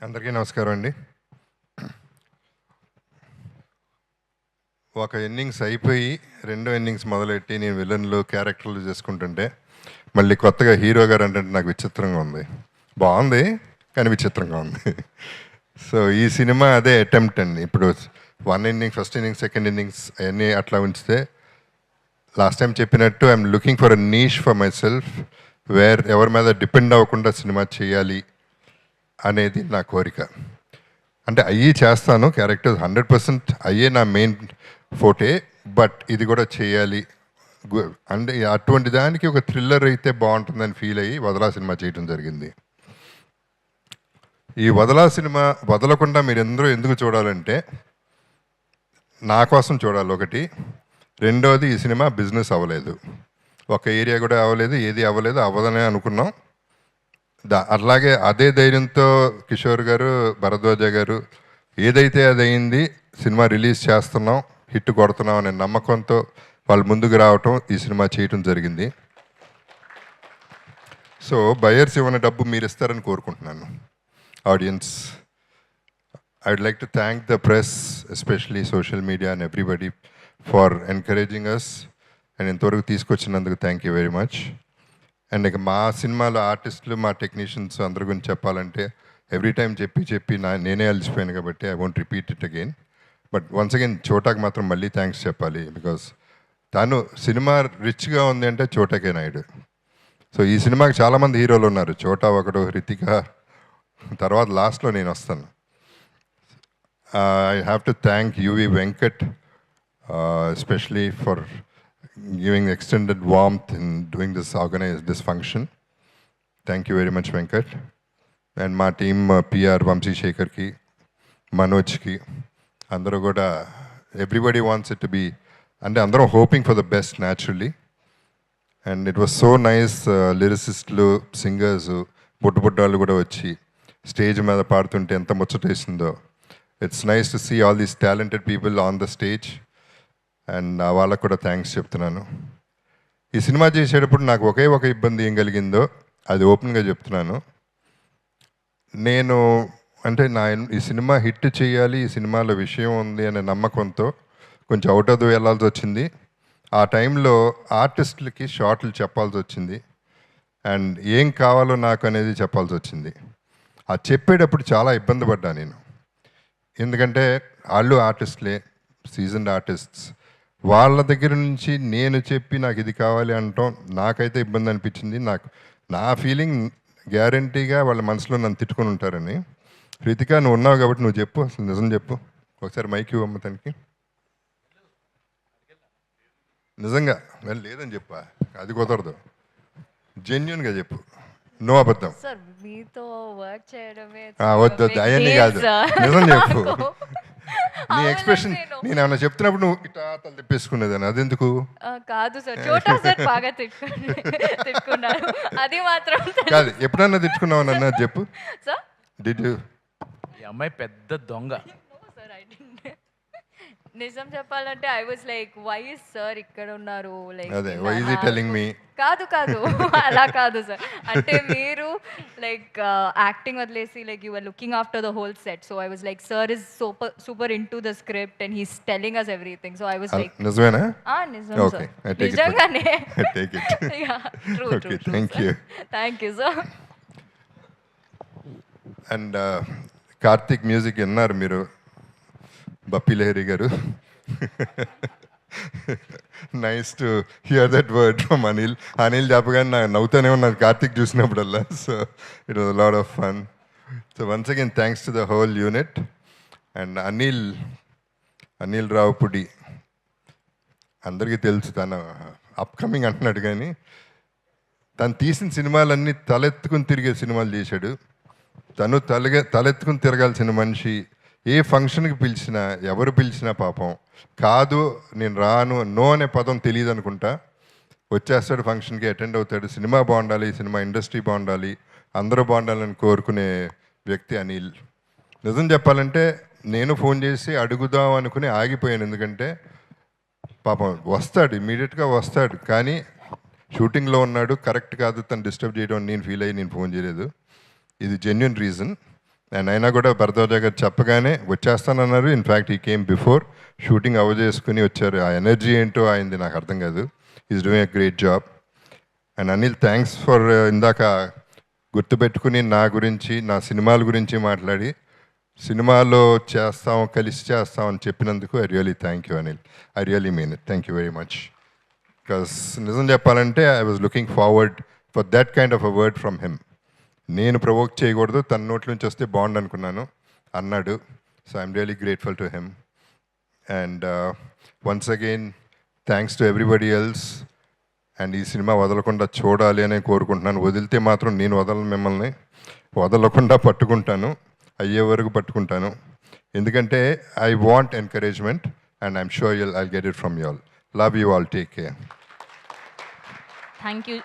అందరికీ నమస్కారం అండి. ఒక ఇన్నింగ్స్ అయిపోయి రెండో ఇన్నింగ్స్ మొదలెట్టి నేను విలన్లు క్యారెక్టర్లు చేసుకుంటుంటే మళ్ళీ కొత్తగా హీరో గారు అంటే నాకు విచిత్రంగా ఉంది. బాగుంది కానీ విచిత్రంగా ఉంది. సో ఈ సినిమా అదే అటెంప్ట్ అండి. ఇప్పుడు one innings, first innings, second innings అవన్నీ అట్లా ఉంచితే లాస్ట్ టైం చెప్పినట్టు I'm looking for a niche for myself where ఎవరి మీద డిపెండ్ అవ్వకుండా సినిమా చేయాలి అనేది నా కోరిక. అంటే అయ్యి చేస్తాను, క్యారెక్టర్స్ 100% అయ్యే నా మెయిన్ ఫోటే. బట్ ఇది కూడా చేయాలి అంటే అటువంటి దానికి ఒక థ్రిల్లర్ అయితే బాగుంటుందని ఫీల్ అయ్యి వదలా సినిమా చేయడం జరిగింది. ఈ వదలా సినిమా వదలకుండా మీరు అందరూ ఎందుకు చూడాలంటే నా కోసం చూడాలి ఒకటి. రెండోది, ఈ సినిమా బిజినెస్ అవ్వలేదు, ఒక ఏరియా కూడా అవ్వలేదు, ఏది అవ్వలేదు, అవ్వదనే అనుకున్నాం. అట్లాగే అదే ధైర్యంతో కిషోర్ గారు, భరద్వాజ గారు ఏదైతే అది అయింది, సినిమా రిలీజ్ చేస్తున్నాం, హిట్ కొడుతున్నాం అనే నమ్మకంతో వాళ్ళు ముందుకు రావటం, ఈ సినిమా చేయటం జరిగింది. సో బయర్స్ ఇవ్వని డబ్బు మీరు ఇస్తారని కోరుకుంటున్నాను. Audience, I would like to thank the press, especially social media and everybody for encouraging us and ఇంతవరకు తీసుకొచ్చినందుకు thank you very much. And ఇక మా సినిమాలో ఆర్టిస్టులు, మా టెక్నీషియన్స్ అందరి గురించి చెప్పాలంటే ఎవ్రీ టైం చెప్పి నేనే అలసిపోయాను కాబట్టి I won't repeat it again. But once again చోటాకి మాత్రం మళ్ళీ థ్యాంక్స్ చెప్పాలి. బికాస్ తను సినిమా రిచ్గా ఉంది అంటే చోటాకే నాయుడు. సో ఈ సినిమాకి చాలామంది హీరోలు ఉన్నారు, చోటా ఒకడు, హృతిక, తర్వాత లాస్ట్లో నేను వస్తాను. I have to thank UV Venkat especially for giving extended warmth in doing this function. Thank you very much, Venkat. And my team, PR, Vamsi Shekhar ki, Manoj ki, andaru kuda, everybody wants it to be, and andaru hoping for the best naturally. And it was so nice, lyricists, singers, buttu kuda vachi stage meeda paadtunte enta muchataisindo. It's nice to see all these talented people on the stage. And వాళ్ళకు కూడా thanks చెప్తున్నాను. ఈ cinema చేసేటప్పుడు నాకు ఒకే ఒక ఇబ్బంది ఏం కలిగిందో అది ఓపెన్గా చెప్తున్నాను. నేను అంటే ఈ సినిమా హిట్ చేయాలి, ఈ సినిమాలో విషయం ఉంది అనే నమ్మకంతో కొంచెం అవుట్ ఆఫ్ ద వే వెళ్ళాల్సి వచ్చింది. ఆ టైంలో ఆర్టిస్టులకి షార్ట్లు చెప్పాల్సి వచ్చింది అండ్ ఏం కావాలో నాకు అనేది చెప్పాల్సి వచ్చింది. అది చెప్పేటప్పుడు చాలా ఇబ్బంది పడ్డా నేను. ఎందుకంటే వాళ్ళు ఆర్టిస్టులే, సీజన్డ్ ఆర్టిస్ట్స్, వాళ్ళ దగ్గర నుంచి నేను చెప్పి నాకు ఇది కావాలి అనటం నాకైతే ఇబ్బంది అనిపించింది. నా ఫీలింగ్ గ్యారంటీగా వాళ్ళ మనసులో నన్ను తిట్టుకొని ఉంటారని. హృతిక, నువ్వు ఉన్నావు కాబట్టి నువ్వు చెప్పు, అసలు నిజం చెప్పు. ఒకసారి మైక్ ఇవ్వమ్మ తనకి. నిజంగా లేదని చెప్పా, అది కుదరదు, జెన్యున్గా చెప్పు, నో అబద్ధం. వద్దు అవన్నీ కాదు, నిజం చెప్పు. నీ ఎక్స్ప్రెషన్ నేను ఏమన్నా చెప్తున్నప్పుడు నువ్వు ఇట్లా తెప్పేసుకునేదాన్ని, అదెందుకు? కాదు సార్, చోటా సార్ బాగా తిట్టుకున్నారు, అది మాత్రం కాదు. ఎప్పుడన్నా తిట్టుకున్నావు నన్ను, అది చెప్పు. Sir did you? ఈ అమ్మాయి పెద్ద దొంగ. నిజం చెప్పాలంటే I was like, why is sir ఇక్కడ ఉన్నారు, లైక్ అదే why is he telling me. కాదు అలా కాదు సార్. అంటే మీరు లైక్ యాక్టింగ్ వదిలేసి like you are looking after the whole set. So I was like, sir is super into the script and he's telling us everything. So I was like, నిజమేనా? నిజం sir, నిజంగానే. Take it. True. Thank you sir. And Karthik music విన్నారు మీరు, బప్పి లహరి గారు. Nice to hear that word from Anil చెప్పగానే నాకు నవ్వుతూనే ఉన్నాను కార్తిక్ చూసినప్పుడల్లా. So it was lot of fun. So once again thanks to the whole unit. And Anil Ravipudi అందరికీ తెలుసు, తను అప్కమింగ్ అంటున్నాడు కానీ తను తీసిన సినిమాలన్నీ తలెత్తుకుని తిరిగే సినిమాలు చేశాడు. తను తలెత్తుకుని తిరగాల్సిన మనిషి. ఏ ఫంక్షన్కి పిలిచినా, ఎవరు పిలిచినా పాపం కాదు నేను రాను, నో అనే పదం తెలియదు అనుకుంటా, వచ్చేస్తాడు ఫంక్షన్కి, అటెండ్ అవుతాడు. సినిమా బాగుండాలి, సినిమా ఇండస్ట్రీ బాగుండాలి, అందరూ బాగుండాలని కోరుకునే వ్యక్తి అనిల్. నిజం చెప్పాలంటే నేను ఫోన్ చేసి అడుగుదాం అనుకుని ఆగిపోయాను. ఎందుకంటే పాపం వస్తాడు, ఇమీడియట్గా వస్తాడు, కానీ షూటింగ్లో ఉన్నాడు, కరెక్ట్ కాదు తను డిస్టర్బ్ చేయడం నేను ఫీల్ అయ్యి నేను ఫోన్ చేయలేదు. ఇది జెన్యున్ రీజన్. అండ్ అయినా కూడా భరద్వాజ గారు చెప్పగానే వచ్చేస్తానన్నారు. ఇన్ఫ్యాక్ట్ ఈ కేమ్ బిఫోర్ షూటింగ్ చేసుకుని వచ్చారు. ఆ ఎనర్జీ ఏంటో అయింది నాకు అర్థం కాదు. Is doing a great job. And Anil thanks for ఇందాక గుర్తుపెట్టుకుని నా గురించి నా సినిమాల గురించి మాట్లాడి సినిమాలో చేస్తాం కలిసి చేస్తాం అని చెప్పినందుకు I really thank you Anil. I really mean it. Thank you very much. Because నిజం చెప్పాలంటే I was looking forward for that kind of a word from him. నేను ప్రవోక్ చేయకూడదు, తన నోట్ల నుంచి వస్తే బాగుండు అనుకున్నాను అన్నాడు. So I'm really grateful to him. And once again thanks to everybody else. And ఈ సినిమా వదలకుండా చూడాలి అని కోరుకుంటున్నాను. వదిలితే మాత్రం నేను వదలను, మిమ్మల్ని వదలకుండా పట్టుకుంటాను, అయ్యే వరకు పట్టుకుంటాను. ఎందుకంటే I want encouragement and I'm sure I'll get it from you all. Love you all. Take care. Thank you.